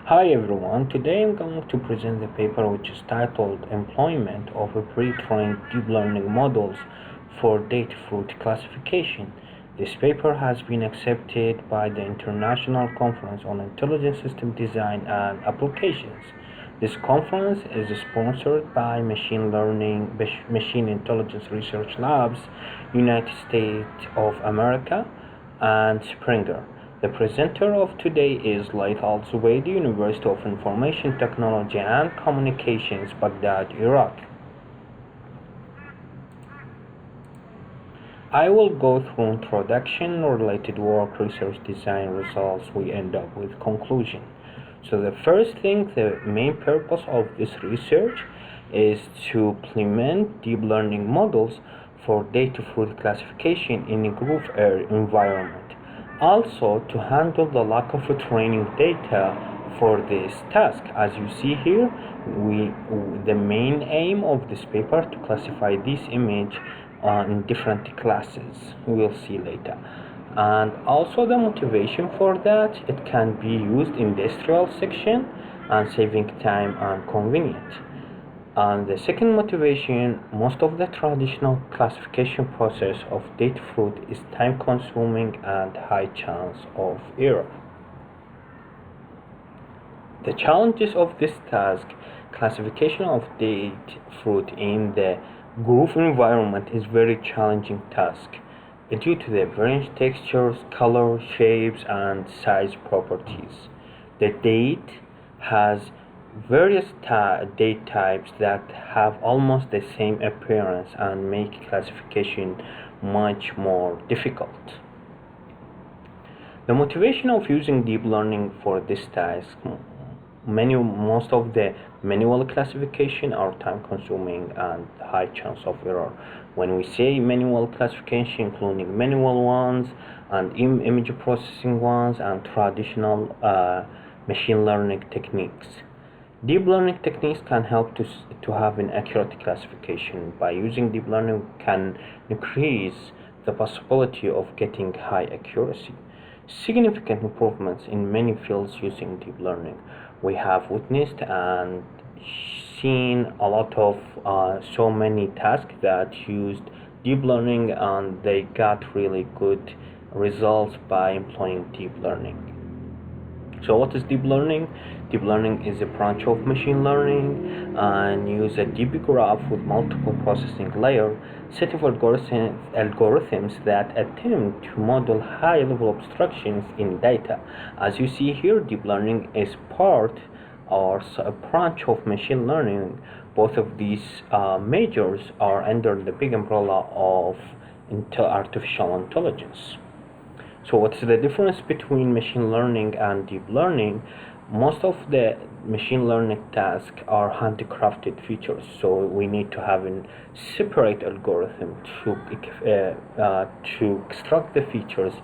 Hi everyone, today I'm going to present the paper which is titled Employment of a Pre-trained Deep Learning Models for Data Fruit Classification. This paper has been accepted by the International Conference on Intelligent System Design and Applications. This conference is sponsored by Machine Intelligence Research Labs, United States of America, and Springer. The presenter of today is Layth Al-Zubaydi, University of Information Technology and Communications, Baghdad, Iraq. I will go through introduction, related work, research, design, results. We end up with conclusion. So the first thing, the main purpose of this research is to implement deep learning models for data fruit classification in a group environment. Also, to handle the lack of training data for this task. As you see here, the main aim of this paper to classify this image in different classes. We'll see later. And also the motivation for that, it can be used in industrial section and saving time and convenient. And the second motivation, most of the traditional classification process of data fruit is time consuming and high chance of error. The challenges of this task, classification of data fruit in the group environment is very challenging task due to the various textures, color, shapes, and size properties. The date has various date types that have almost the same appearance and make classification much more difficult. The motivation of using deep learning for this task, most of the manual classification are time consuming and high chance of error. When we say manual classification, including manual ones and image processing ones and traditional machine learning techniques. Deep learning techniques can help to have an accurate classification. By using deep learning, can increase the possibility of getting high accuracy. Significant improvements in many fields using deep learning. We have witnessed and seen a lot of so many tasks that used deep learning and they got really good results by employing deep learning. So what is deep learning? Deep learning is a branch of machine learning and use a deep graph with multiple processing layers, set of algorithms that attempt to model high-level abstractions in data. As you see here, deep learning is part or a branch of machine learning. Both of these majors are under the big umbrella of artificial intelligence. So what's the difference between machine learning and deep learning? Most of the machine learning tasks are handcrafted features, so we need to have a separate algorithm to extract the features,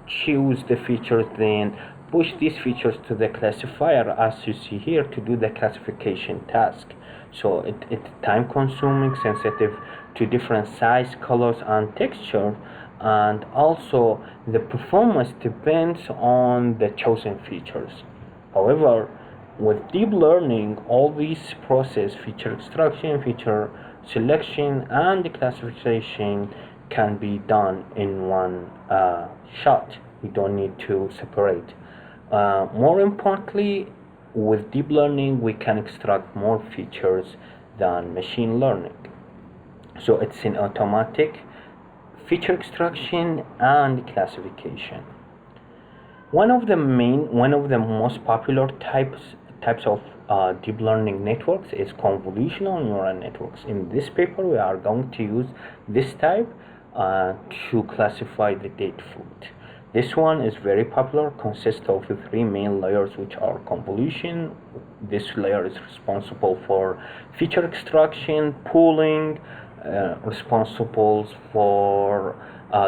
choose the features, then push these features to the classifier, as you see here, to do the classification task. So it's time consuming, sensitive to different size, colors, and texture, and also the performance depends on the chosen features. However, with deep learning, all these process, feature extraction, feature selection, and classification can be done in one shot. We don't need to separate. More importantly, with deep learning, we can extract more features than machine learning. So it's an automatic feature extraction and classification. One of the most popular types of deep learning networks is convolutional neural networks. In this paper, we are going to use this type to classify the data fruit. This one is very popular, consists of three main layers, which are convolution. This layer is responsible for feature extraction, pooling, responsible for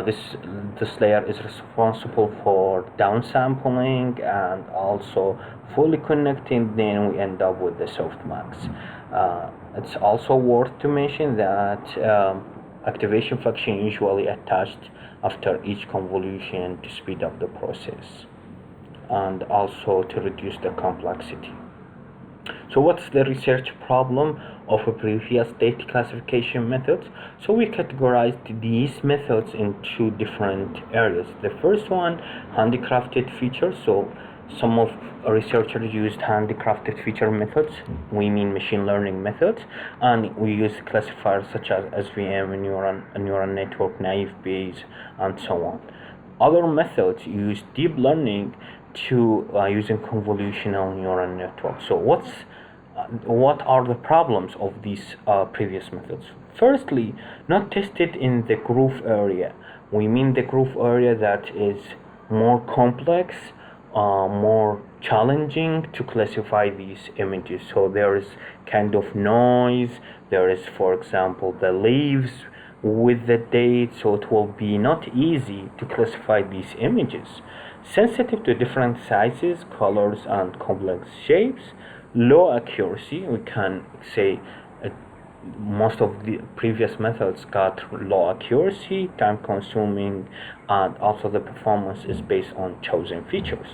this layer is responsible for downsampling and also fully connecting. Then we end up with the softmax. It's also worth to mention that activation function usually attached after each convolution to speed up the process. and also to reduce the complexity. So what's the research problem of a previous data classification methods? So we categorized these methods in two different areas. The first one, handcrafted features. So some of researchers used handcrafted feature methods. We mean machine learning methods, and we use classifiers such as SVM, neural network, naive Bayes, and so on. Other methods use deep learning to using convolutional neural networks. So what are the problems of these previous methods? Firstly, not tested in the groove area. We mean the groove area that is more complex, more challenging to classify these images. So there is kind of noise. There is, for example, the leaves with the date, so it will be not easy to classify these images. Sensitive to different sizes, colors, and complex shapes. Low accuracy, we can say most of the previous methods got low accuracy, time consuming, and also the performance is based on chosen features.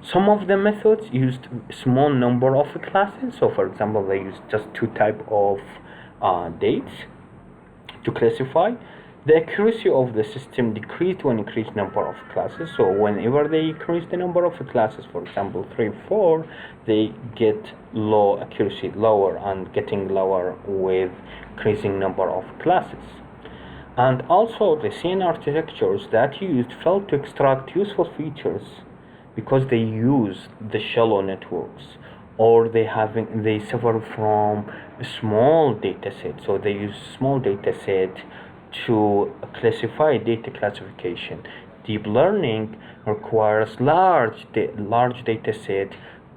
Some of the methods used small number of classes, so for example they used just two type of dates to classify. The accuracy of the system decreased when increased number of classes. So whenever they increase the number of classes, for example 3, 4, they get low accuracy, lower, and getting lower with increasing number of classes. And also the CNN architectures that used failed to extract useful features because they use the shallow networks, or they suffer from a small data set. So they use small data set to classify data classification. Deep learning requires large data set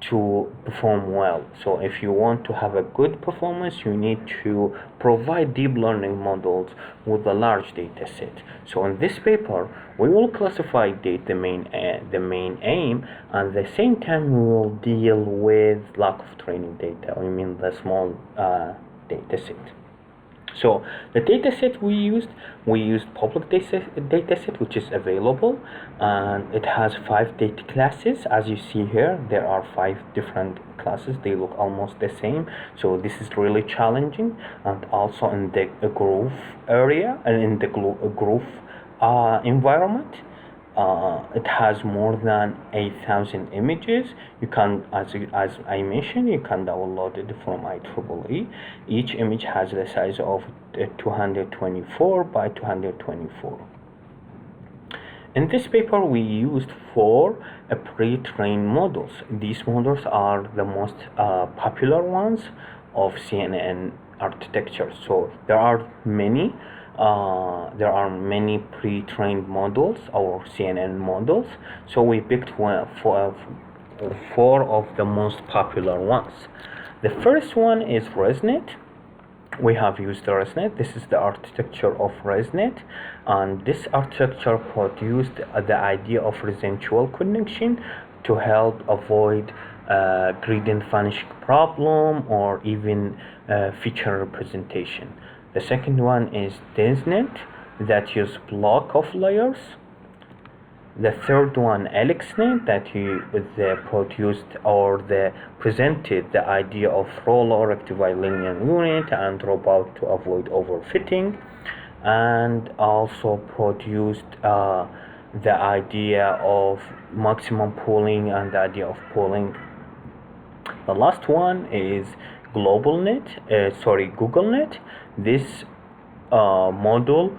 to perform well. So if you want to have a good performance, you need to provide deep learning models with a large data set. So in this paper, we will classify data, the main aim, and at the same time we will deal with lack of training data. We mean the small data set. So the dataset we used public dataset which is available, and it has 5 data classes. As you see here, there are 5 different classes. They look almost the same, so this is really challenging. And also in the groove area and in the groove environment, it has more than 8,000 images. You can, as I mentioned, you can download it from IEEE. Each image has the size of 224 by 224. In this paper, we used 4 pre-trained models. These models are the most popular ones of CNN architecture. So there are many pre-trained models or CNN models. So we picked four of the most popular ones. The first one is ResNet. We have used ResNet. This is the architecture of ResNet, and this architecture produced the idea of residential connection to help avoid gradient vanishing problem or even feature representation. The second one is DenseNet, that use block of layers. The third one, AlexNet, that produced or presented the idea of roll rectified linear unit and drop out to avoid overfitting, and also produced the idea of maximum pooling and the idea of pooling. The last one is GoogleNet. This model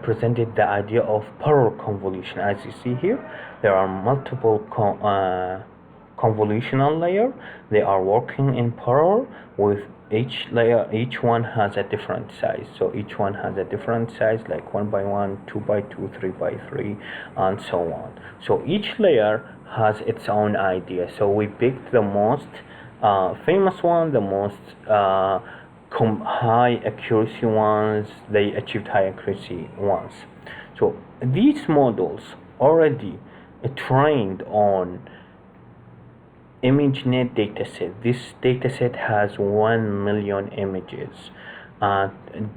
presented the idea of parallel convolution. As you see here, there are multiple convolutional layers. They are working in parallel with each layer. Each one has a different size. So each one has a different size, like 1 by 1, 2 by 2, 3 by 3, and so on. So each layer has its own idea. So we picked the most famous one, the most high accuracy ones. They achieved high accuracy ones. So these models already trained on ImageNet dataset. This dataset has 1 million images.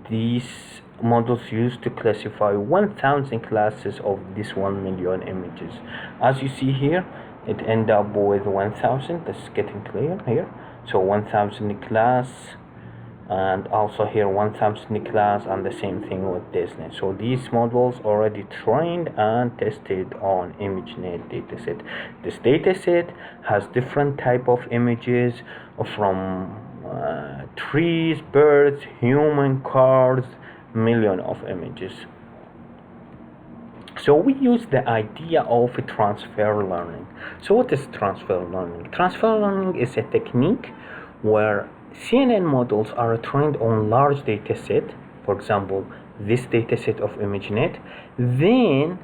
These models used to classify 1,000 classes of this 1 million images. As you see here, it end up with 1000. This is getting clear here. So 1000 class, and also here 1000 class, and the same thing with Disney. So these models already trained and tested on ImageNet dataset. This dataset has different type of images from trees, birds, human, cars, million of images. So we use the idea of transfer learning. So what is transfer learning? Transfer learning is a technique where CNN models are trained on large dataset, for example, this dataset of ImageNet. Then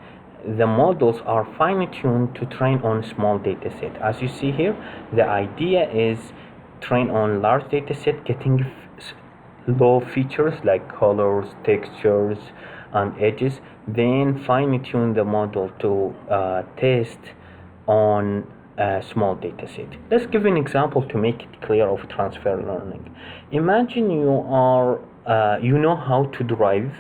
the models are fine-tuned to train on small dataset. As you see here, the idea is train on large dataset, getting low features like colors, textures, and edges, then fine-tune the model to test on a small dataset. Let's give an example to make it clear of transfer learning. Imagine you are you know how to drive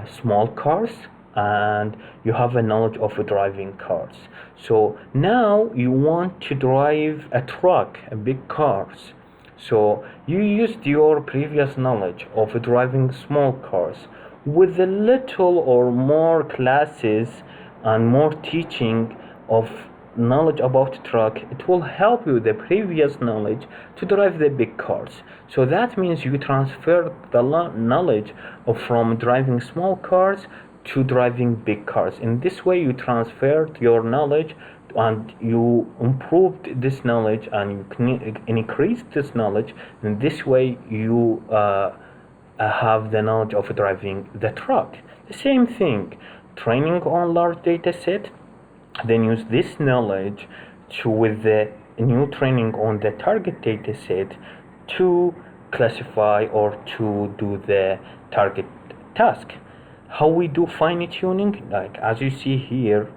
small cars, and you have a knowledge of driving cars. So now you want to drive a truck, a big cars. So you used your previous knowledge of driving small cars with a little or more classes and more teaching of knowledge about truck. It will help you the previous knowledge to drive the big cars. So that means you transfer the knowledge from driving small cars to driving big cars. In this way you transferred your knowledge and you improved this knowledge, and you increased this knowledge. In this way you have the knowledge of driving the truck. The same thing, training on large data set, then use this knowledge to with the new training on the target data set to classify or to do the target task. How we do fine-tuning? Like as you see here,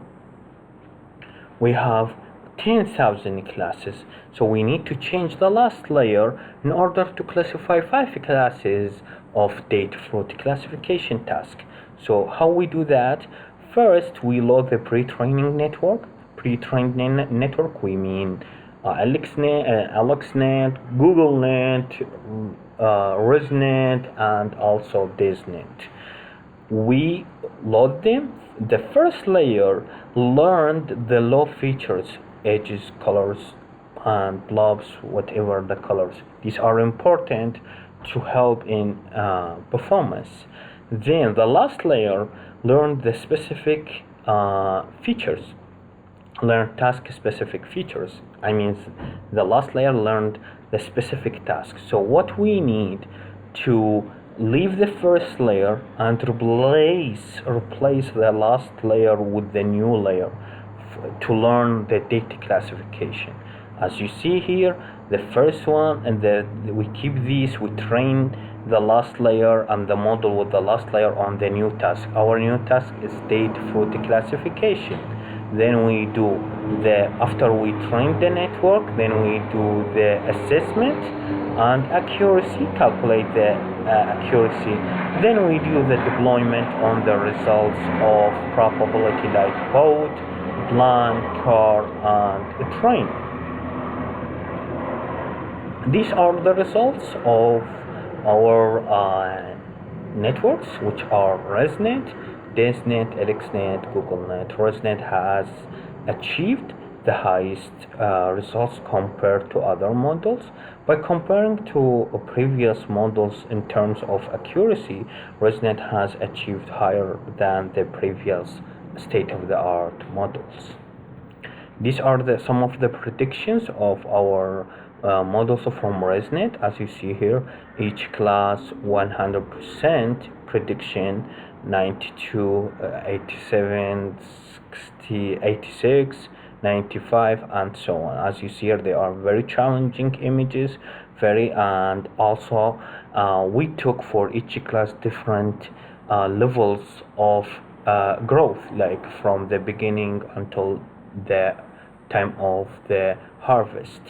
we have 10,000 classes, so we need to change the last layer in order to classify 5 classes of date fruit classification task. So how we do that? First, we load the pre-training network. Pre-trained network, we mean AlexNet, GoogleNet, ResNet, and also DisNet. We load them. The first layer learned the low features, edges, colors, and blobs, whatever the colors. These are important to help in performance. Then the last layer learned the specific features, learn task specific features. I mean, the last layer learned the specific task. So what we need to leave the first layer and replace the last layer with the new layer to learn the data classification. As you see here, the first one, and we keep these, we train the last layer and the model with the last layer on the new task. Our new task is date fruit classification. Then we do after we train the network, then we do the assessment and accuracy, calculate the accuracy. Then we do the deployment on the results of probability like boat, blind, car, and train. These are the results of our networks, which are ResNet, DisNet, AlexNet, GoogleNet. ResNet has achieved the highest results compared to other models. By comparing to previous models in terms of accuracy, ResNet has achieved higher than the previous state-of-the-art models. These are some of the predictions of our models from ResNet. As you see here, each class 100% prediction, 92, 87, 60, 86, 95, and so on. As you see here, they are very challenging images, and also we took for each class different levels of growth, like from the beginning until the time of the harvest.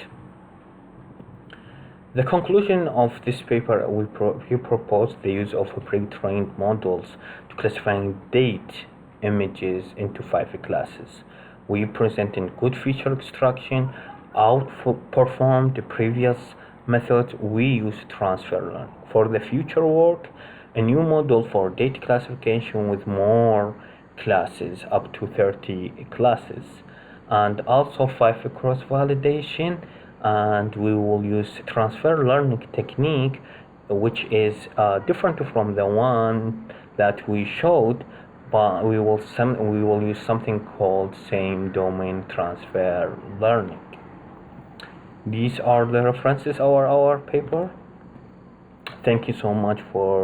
The conclusion of this paper, we propose the use of pre-trained models to classifying date images into 5 classes. we presented good feature extraction, outperformed the previous methods. We use transfer learning. For the future work, a new model for data classification with more classes, up to 30 classes, and also 5 cross validation, and we will use transfer learning technique, which is different from the one that we showed, but we will use something called same domain transfer learning. These are the references of our paper. Thank you so much for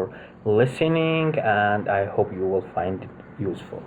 listening, and I hope you will find it useful.